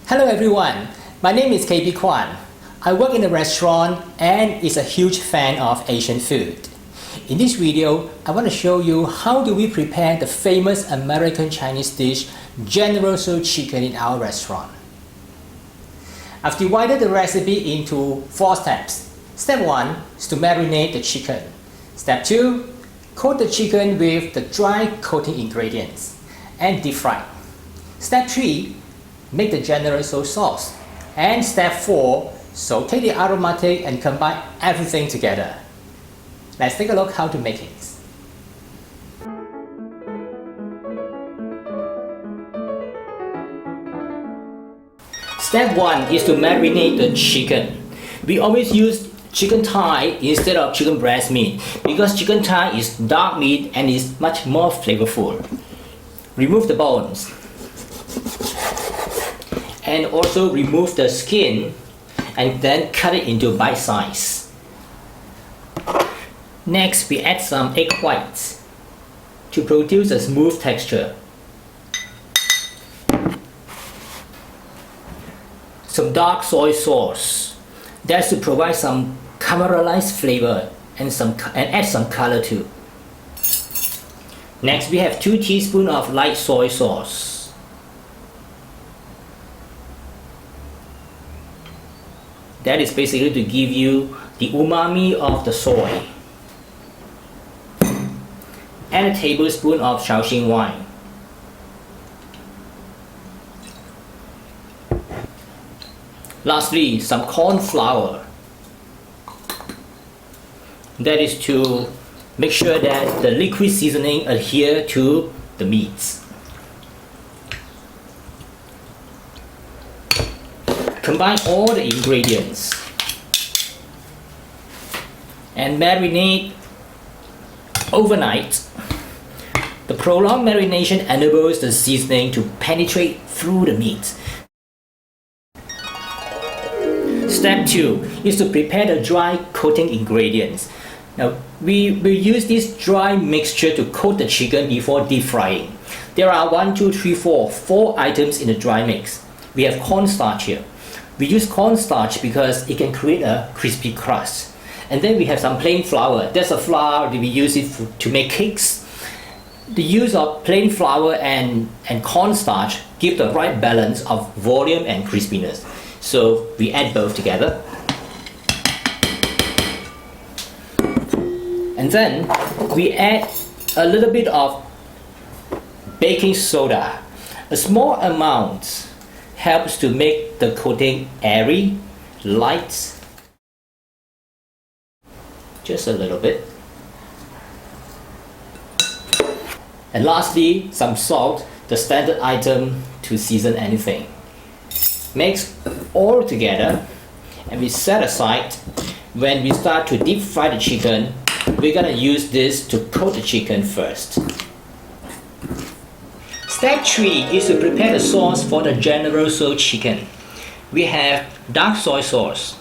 Hello everyone, my name is KB Kwan. I work in a restaurant and is a huge fan of Asian food. In this video, I want to show you how do we prepare the famous American Chinese dish General Tso Chicken in our restaurant. I've divided the recipe into 4 steps. Step 1 is to marinate the chicken. Step 2, coat the chicken with the dry coating ingredients and deep fry. Step 3, make the General Tso sauce. And step 4, saute the aromatic and combine everything together. Let's take a look how to make it. Step 1 is to marinate the chicken. We always use chicken thigh instead of chicken breast meat because chicken thigh is dark meat and is much more flavorful. Remove the bones and also remove the skin and then cut it into bite size. Next, we add some egg whites to produce a smooth texture. Some dark soy sauce, that's to provide some caramelized flavor and add some color too. Next, we have 2 teaspoons of light soy sauce. That is basically to give you the umami of the soy. And a tablespoon of Shaoxing wine. Lastly, some corn flour. That is to make sure that the liquid seasoning adhere to the meats. Combine all the ingredients and marinate overnight. The prolonged marination enables the seasoning to penetrate through the meat. Step 2 is to prepare the dry coating ingredients. Now, we will use this dry mixture to coat the chicken before deep frying. There are 4 items in the dry mix. We have cornstarch here. We use cornstarch because it can create a crispy crust. And then we have some plain flour. That's a flour that we use it to make cakes. The use of plain flour and cornstarch give the right balance of volume and crispiness. So we add both together. And then we add a little bit of baking soda. A small amount helps to make the coating airy, light. Just a little bit. And lastly, some salt, the standard item to season anything. Mix all together and we set aside. When we start to deep fry the chicken, we're gonna use this to coat the chicken first. Step 3 is to prepare the sauce for the General Tso Chicken. We have dark soy sauce,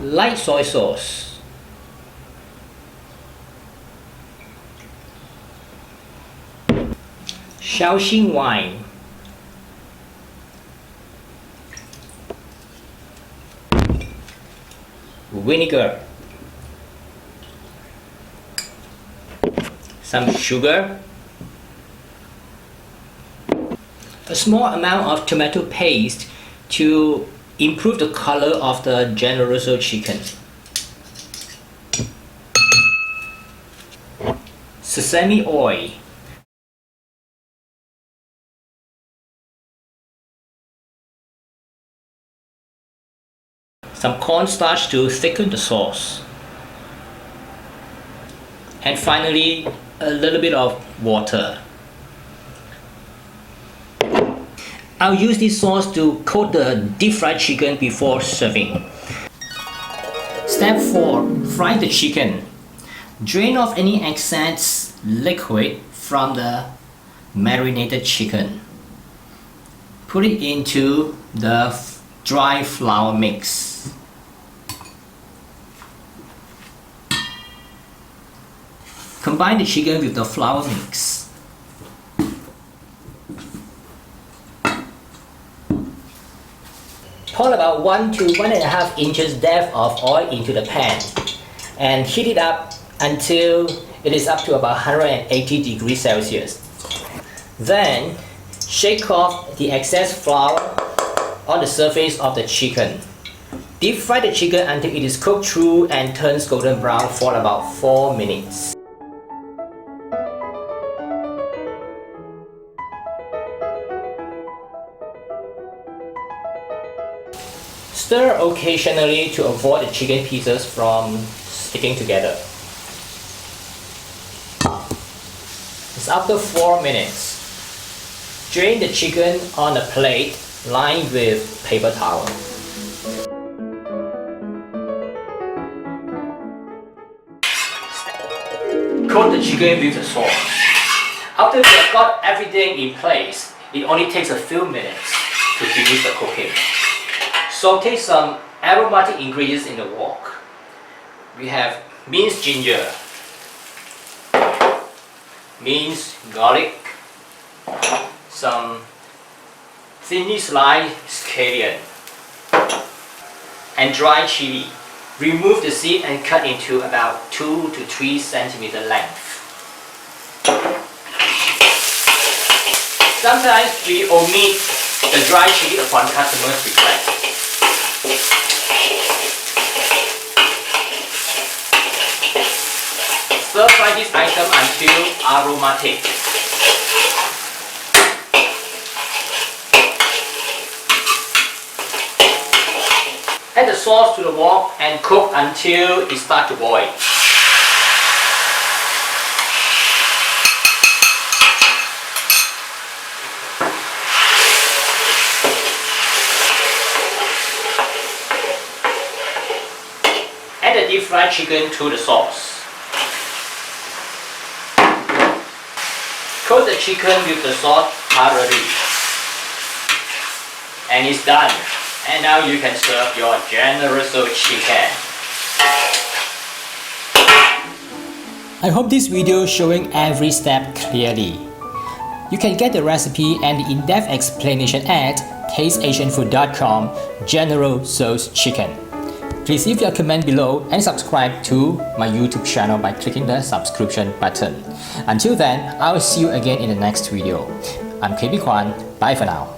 light soy sauce, Shaoxing wine, vinegar, some sugar, a small amount of tomato paste to improve the color of the General Tso Chicken, sesame oil, some cornstarch to thicken the sauce, and finally a little bit of water. I'll use this sauce to coat the deep fried chicken before serving. Step 4. Fry the chicken. Drain off any excess liquid from the marinated chicken. Put it into the dry flour mix. Combine the chicken with the flour mix. Pour about 1 to 1.5 inches depth of oil into the pan and heat it up until it is up to about 180 degrees Celsius. Then shake off the excess flour on the surface of the chicken. Deep fry the chicken until it is cooked through and turns golden brown for about 4 minutes. Stir occasionally to avoid the chicken pieces from sticking together. It's after 4 minutes. Drain the chicken on a plate lined with paper towel. Coat the chicken with the sauce. After you have got everything in place, it only takes a few minutes to finish the cooking. Saute some aromatic ingredients in the wok. We have minced ginger, minced garlic, some thinly sliced scallion, and dry chili. Remove the seed and cut into about 2 to 3 centimeter length. Sometimes we omit the dry chili upon customer's request. Stir fry this item until aromatic. Add the sauce to the wok and cook until it starts to boil. Add the deep fried chicken to the sauce. Coat the chicken with the sauce thoroughly. And it's done. And now you can serve your General Tso Chicken. I hope this video showing every step clearly. You can get the recipe and the in-depth explanation at tasteasianfood.com General Tso Chicken. Please leave your comment below and subscribe to my YouTube channel by clicking the subscription button. Until then, I'll see you again in the next video. I'm KB Kwan. Bye for now.